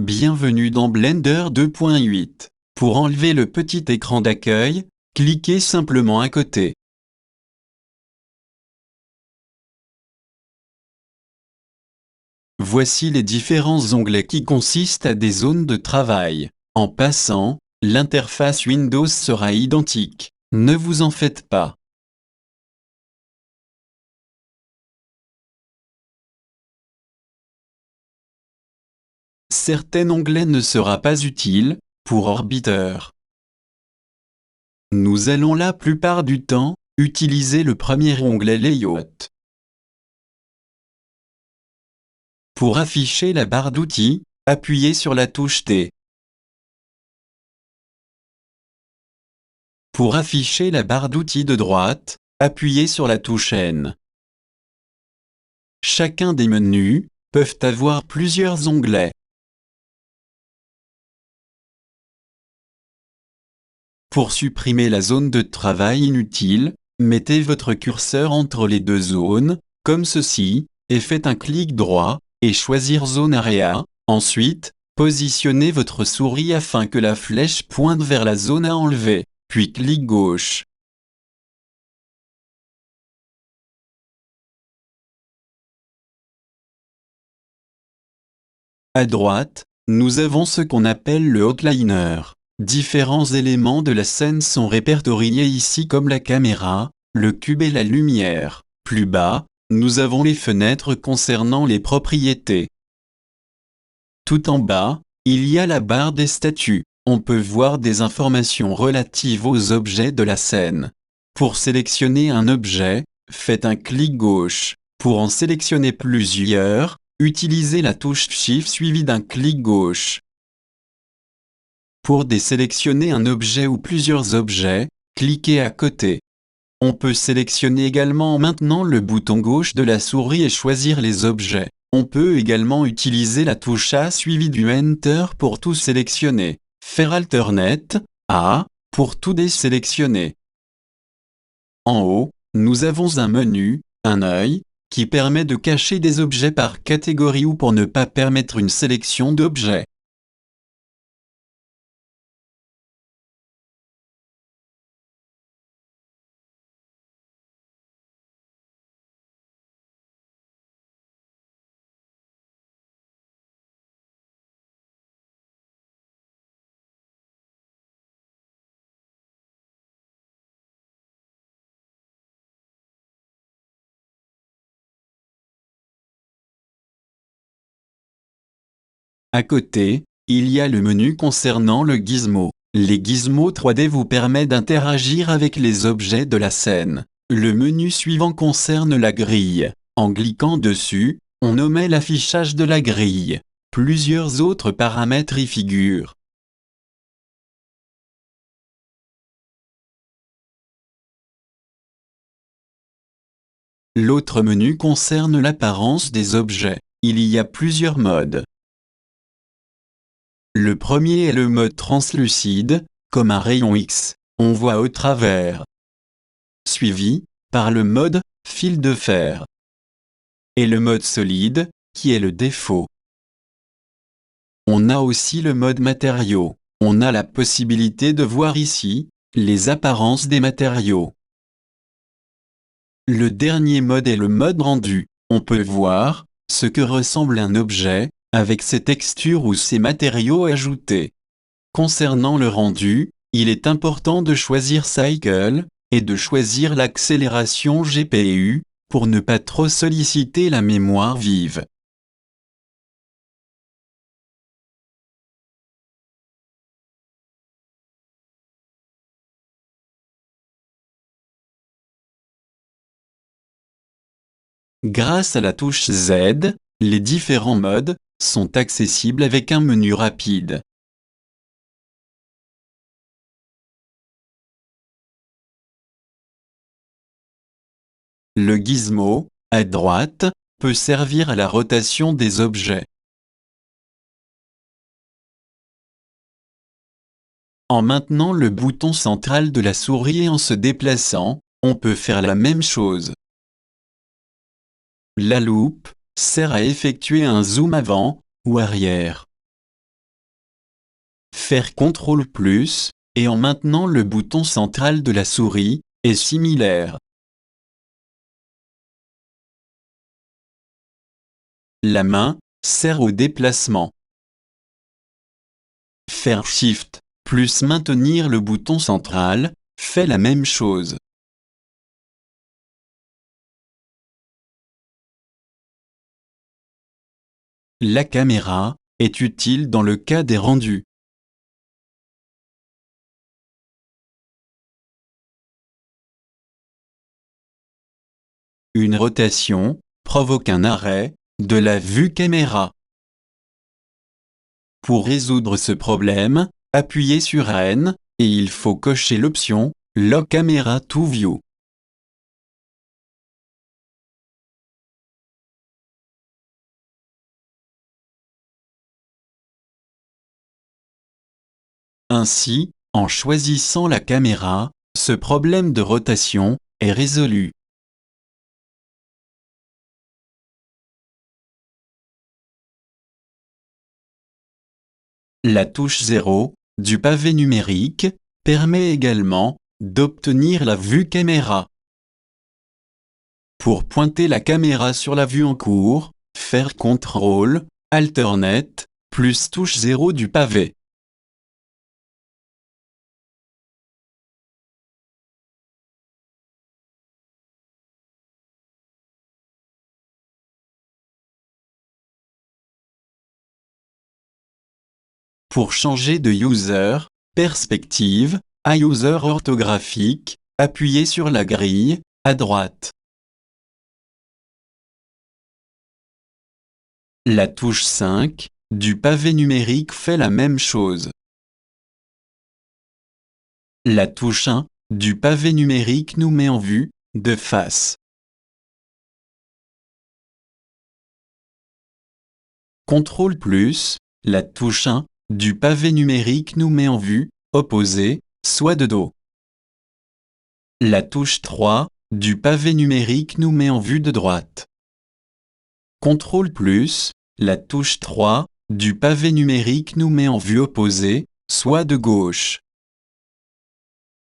Bienvenue dans Blender 2.8. Pour enlever le petit écran d'accueil, cliquez simplement à côté. Voici les différents onglets qui consistent à des zones de travail. En passant, l'interface Windows sera identique. Ne vous en faites pas. Certains onglets ne sera pas utile pour Orbiter. Nous allons la plupart du temps utiliser le premier onglet Layout. Pour afficher la barre d'outils, appuyez sur la touche T. Pour afficher la barre d'outils de droite, appuyez sur la touche N. Chacun des menus peuvent avoir plusieurs onglets. Pour supprimer la zone de travail inutile, mettez votre curseur entre les deux zones, comme ceci, et faites un clic droit, et choisir Zone Area. Ensuite, positionnez votre souris afin que la flèche pointe vers la zone à enlever, puis clic gauche. À droite, nous avons ce qu'on appelle le outliner. Différents éléments de la scène sont répertoriés ici comme la caméra, le cube et la lumière. Plus bas, nous avons les fenêtres concernant les propriétés. Tout en bas, il y a la barre des statuts. On peut voir des informations relatives aux objets de la scène. Pour sélectionner un objet, faites un clic gauche. Pour en sélectionner plusieurs, utilisez la touche Shift suivie d'un clic gauche. Pour désélectionner un objet ou plusieurs objets, cliquez à côté. On peut sélectionner également en maintenant le bouton gauche de la souris et choisir les objets. On peut également utiliser la touche A suivie du Enter pour tout sélectionner. Faire Alternate A pour tout désélectionner. En haut, nous avons un menu, un œil, qui permet de cacher des objets par catégorie ou pour ne pas permettre une sélection d'objets. À côté, il y a le menu concernant le gizmo. Les gizmos 3D vous permettent d'interagir avec les objets de la scène. Le menu suivant concerne la grille. En cliquant dessus, on omet l'affichage de la grille. Plusieurs autres paramètres y figurent. L'autre menu concerne l'apparence des objets. Il y a plusieurs modes. Le premier est le mode translucide, comme un rayon X, on voit au travers. Suivi par le mode fil de fer. Et le mode solide, qui est le défaut. On a aussi le mode matériaux. On a la possibilité de voir ici les apparences des matériaux. Le dernier mode est le mode rendu. On peut voir ce que ressemble un objet avec ses textures ou ses matériaux ajoutés. Concernant le rendu, il est important de choisir Cycle et de choisir l'accélération GPU pour ne pas trop solliciter la mémoire vive. Grâce à la touche Z, les différents modes sont accessibles avec un menu rapide. Le gizmo, à droite, peut servir à la rotation des objets. En maintenant le bouton central de la souris et en se déplaçant, on peut faire la même chose. La loupe sert à effectuer un zoom avant ou arrière. faire CTRL+, et en maintenant le bouton central de la souris, est similaire. La main sert au déplacement. Faire Shift plus maintenir le bouton central fait la même chose. La caméra est utile dans le cas des rendus. Une rotation provoque un arrêt de la vue caméra. Pour résoudre ce problème, appuyez sur N et il faut cocher l'option Lock Camera to View. Ainsi, en choisissant la caméra, ce problème de rotation est résolu. La touche 0 du pavé numérique permet également d'obtenir la vue caméra. Pour pointer la caméra sur la vue en cours, faire CTRL, Alternate, plus touche 0 du pavé. Pour changer de user, perspective, à user orthographique, appuyez sur la grille, à droite. La touche 5 du pavé numérique fait la même chose. La touche 1 du pavé numérique nous met en vue de face. CTRL+, la touche 1 du pavé numérique nous met en vue opposée, soit de dos. La touche 3 du pavé numérique nous met en vue de droite. CTRL+, la touche 3 du pavé numérique nous met en vue opposée, soit de gauche.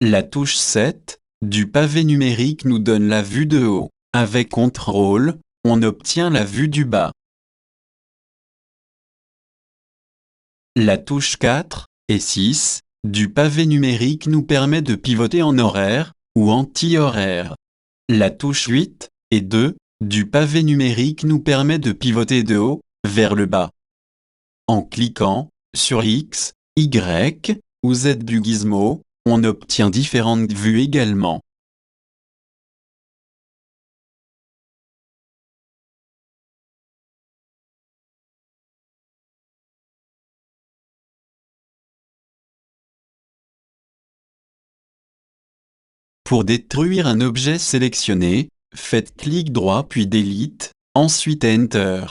La touche 7 du pavé numérique nous donne la vue de haut. Avec CTRL, on obtient la vue du bas. La touche 4 et 6 du pavé numérique nous permet de pivoter en horaire ou anti-horaire. La touche 8 et 2 du pavé numérique nous permet de pivoter de haut vers le bas. En cliquant sur X, Y ou Z du gizmo, on obtient différentes vues également. Pour détruire un objet sélectionné, faites clic droit puis Delete, ensuite Enter.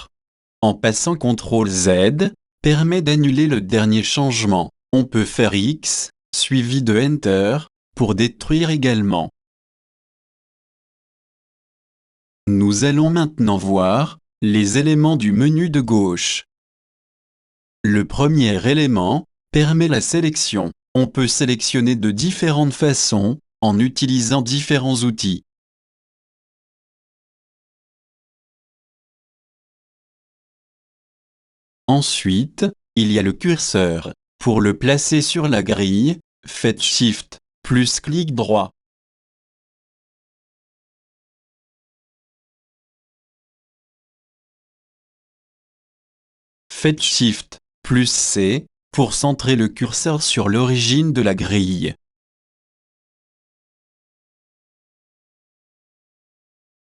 En passant CTRL Z, permet d'annuler le dernier changement. On peut faire X, suivi de Enter, pour détruire également. Nous allons maintenant voir les éléments du menu de gauche. Le premier élément permet la sélection. On peut sélectionner de différentes façons, en utilisant différents outils. Ensuite, il y a le curseur. Pour le placer sur la grille, faites Shift plus clic droit. Faites Shift plus C pour centrer le curseur sur l'origine de la grille.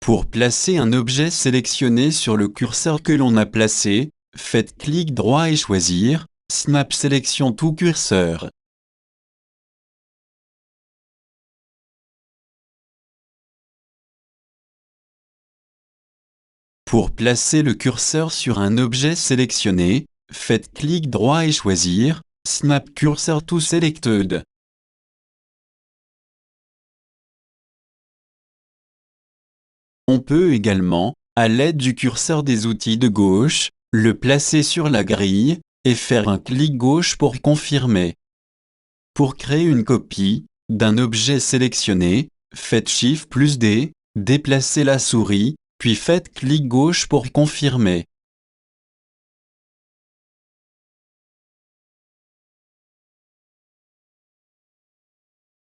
Pour placer un objet sélectionné sur le curseur que l'on a placé, faites clic droit et choisir Snap Selection to Cursor. Pour placer le curseur sur un objet sélectionné, faites clic droit et choisir Snap Cursor to Selected. On peut également, à l'aide du curseur des outils de gauche, le placer sur la grille, et faire un clic gauche pour confirmer. Pour créer une copie d'un objet sélectionné, faites Shift+D, déplacez la souris, puis faites clic gauche pour confirmer.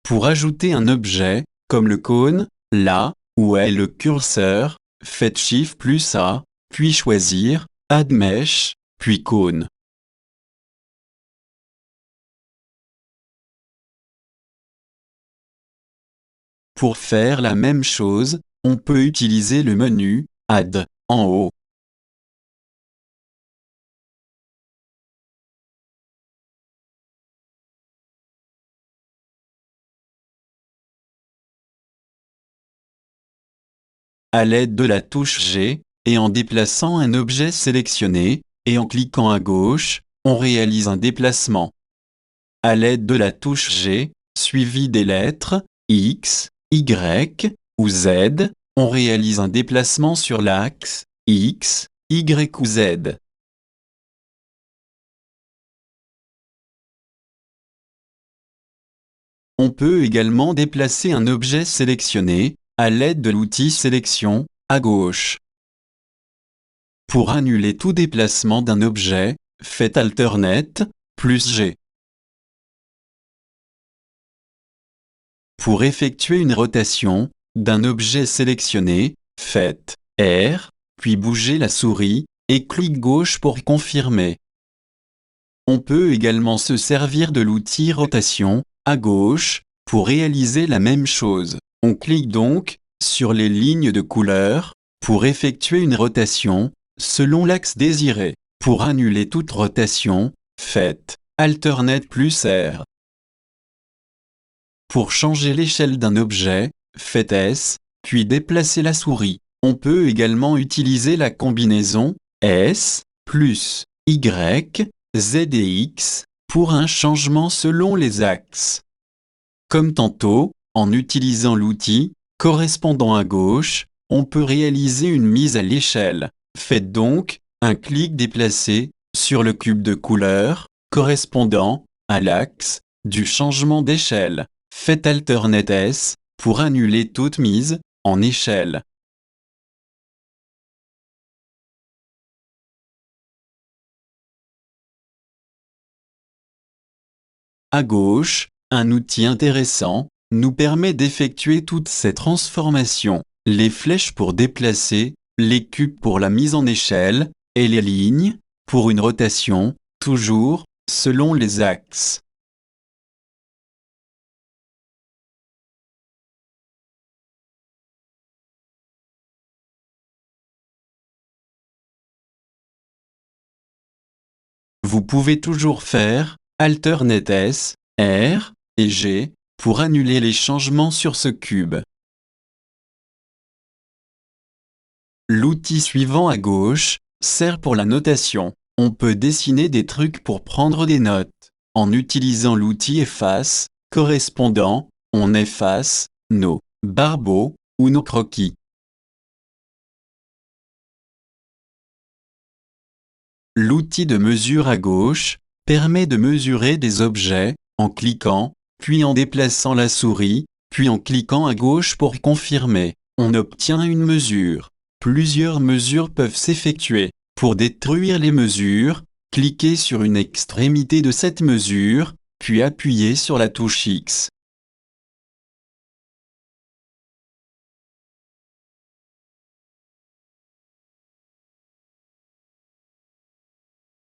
Pour ajouter un objet, comme le cône, là où est le curseur, faites Shift+A, puis choisir Add Mesh, puis cône. Pour faire la même chose, on peut utiliser le menu Add en haut. À l'aide de la touche G, et en déplaçant un objet sélectionné, et en cliquant à gauche, on réalise un déplacement. À l'aide de la touche G, suivie des lettres X, Y ou Z, on réalise un déplacement sur l'axe X, Y ou Z. On peut également déplacer un objet sélectionné, à l'aide de l'outil Sélection, à gauche. Pour annuler tout déplacement d'un objet, faites Alternate, plus G. Pour effectuer une rotation d'un objet sélectionné, faites R, puis bougez la souris, et clic gauche pour confirmer. On peut également se servir de l'outil Rotation, à gauche, pour réaliser la même chose. On clique donc sur les lignes de couleur pour effectuer une rotation selon l'axe désiré. Pour annuler toute rotation, faites Alternate plus R. Pour changer l'échelle d'un objet, faites S, puis déplacez la souris. On peut également utiliser la combinaison S plus Y, Z et X pour un changement selon les axes. Comme tantôt, en utilisant l'outil correspondant à gauche, on peut réaliser une mise à l'échelle. Faites donc un clic déplacé sur le cube de couleur correspondant à l'axe du changement d'échelle. Faites Alternate S pour annuler toute mise en échelle. À gauche, un outil intéressant nous permet d'effectuer toutes ces transformations. Les flèches pour déplacer, les cubes pour la mise en échelle, et les lignes pour une rotation, toujours selon les axes. Vous pouvez toujours faire Alternate S, R et G pour annuler les changements sur ce cube. L'outil suivant à gauche sert pour la notation. On peut dessiner des trucs pour prendre des notes. En utilisant l'outil Efface correspondant, on efface nos barbeaux ou nos croquis. L'outil de mesure à gauche permet de mesurer des objets en cliquant, puis en déplaçant la souris, puis en cliquant à gauche pour confirmer. On obtient une mesure. Plusieurs mesures peuvent s'effectuer. Pour détruire les mesures, cliquez sur une extrémité de cette mesure, puis appuyez sur la touche X.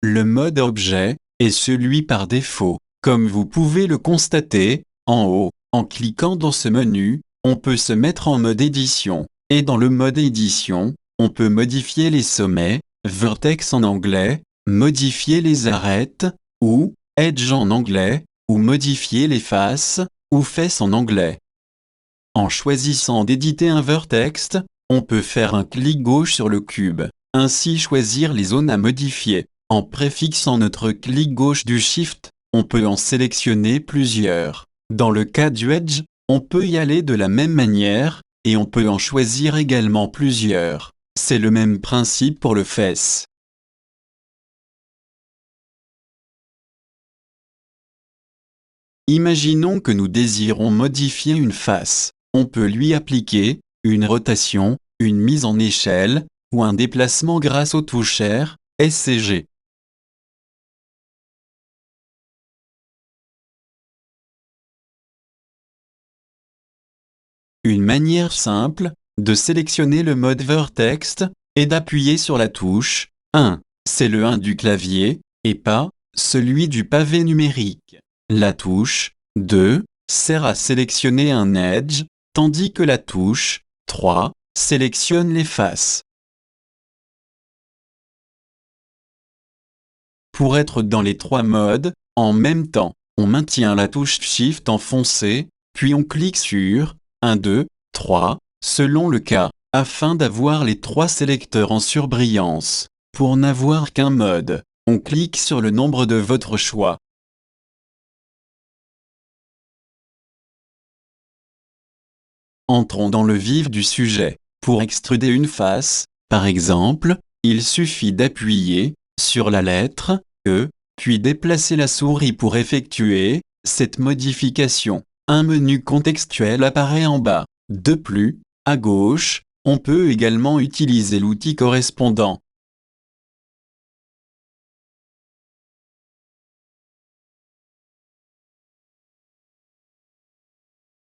Le mode objet est celui par défaut. Comme vous pouvez le constater, en haut, en cliquant dans ce menu, on peut se mettre en mode édition. Et dans le mode édition, on peut modifier les sommets, vertex en anglais, modifier les arêtes, ou edge en anglais, ou modifier les faces, ou fesses en anglais. En choisissant d'éditer un vertex, on peut faire un clic gauche sur le cube, ainsi choisir les zones à modifier. En préfixant notre clic gauche du Shift, on peut en sélectionner plusieurs. Dans le cas du Edge, on peut y aller de la même manière, et on peut en choisir également plusieurs. C'est le même principe pour le Face. Imaginons que nous désirons modifier une face. On peut lui appliquer une rotation, une mise en échelle, ou un déplacement grâce aux touches R, S et G. Une manière simple de sélectionner le mode Vertex est d'appuyer sur la touche 1. C'est le 1 du clavier, et pas celui du pavé numérique. La touche 2 sert à sélectionner un edge, tandis que la touche 3 sélectionne les faces. Pour être dans les trois modes, en même temps, on maintient la touche Shift enfoncée, puis on clique sur 1, 2, 3, selon le cas, afin d'avoir les trois sélecteurs en surbrillance. Pour n'avoir qu'un mode, on clique sur le nombre de votre choix. Entrons dans le vif du sujet. Pour extruder une face, par exemple, il suffit d'appuyer sur la lettre E, puis déplacer la souris pour effectuer cette modification. Un menu contextuel apparaît en bas. De plus, à gauche, on peut également utiliser l'outil correspondant.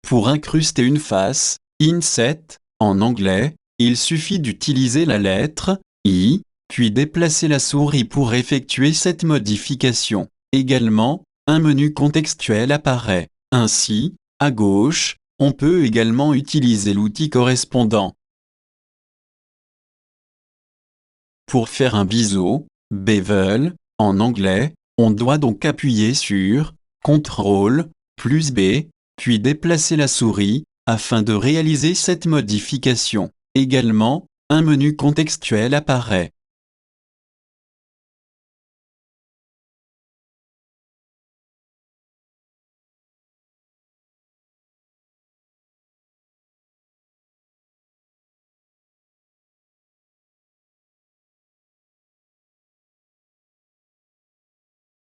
Pour incruster une face, Inset, en anglais, il suffit d'utiliser la lettre I, puis déplacer la souris pour effectuer cette modification. Également, un menu contextuel apparaît. Ainsi, à gauche, on peut également utiliser l'outil correspondant. Pour faire un biseau, bevel, en anglais, on doit donc appuyer sur CTRL plus B, puis déplacer la souris, afin de réaliser cette modification. Également, un menu contextuel apparaît.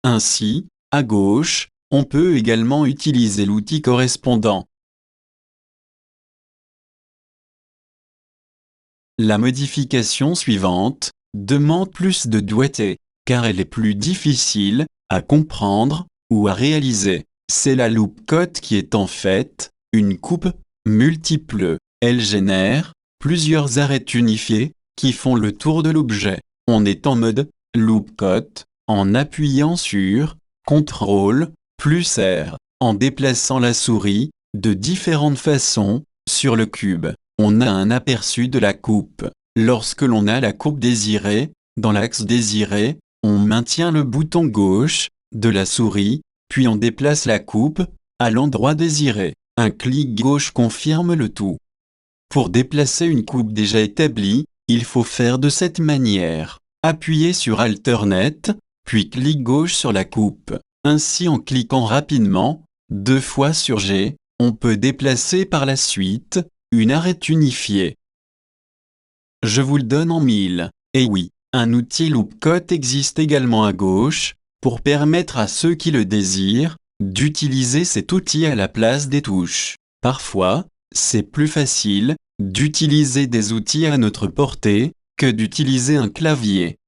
Ainsi, à gauche, on peut également utiliser l'outil correspondant. La modification suivante demande plus de doigté, car elle est plus difficile à comprendre ou à réaliser. C'est la loop cut qui est en fait une coupe multiple. Elle génère plusieurs arêtes unifiées qui font le tour de l'objet. On est en mode loop cut en appuyant sur CTRL plus R, en déplaçant la souris de différentes façons sur le cube. On a un aperçu de la coupe. Lorsque l'on a la coupe désirée, dans l'axe désiré, on maintient le bouton gauche de la souris, puis on déplace la coupe à l'endroit désiré. Un clic gauche confirme le tout. Pour déplacer une coupe déjà établie, il faut faire de cette manière. Appuyez sur Alternate, puis clic gauche sur la coupe. Ainsi, en cliquant rapidement, 2 fois sur G, on peut déplacer par la suite une arête unifiée. Je vous le donne en 1000. Et oui, un outil Loop Cut existe également à gauche, pour permettre à ceux qui le désirent, d'utiliser cet outil à la place des touches. Parfois, c'est plus facile d'utiliser des outils à notre portée que d'utiliser un clavier.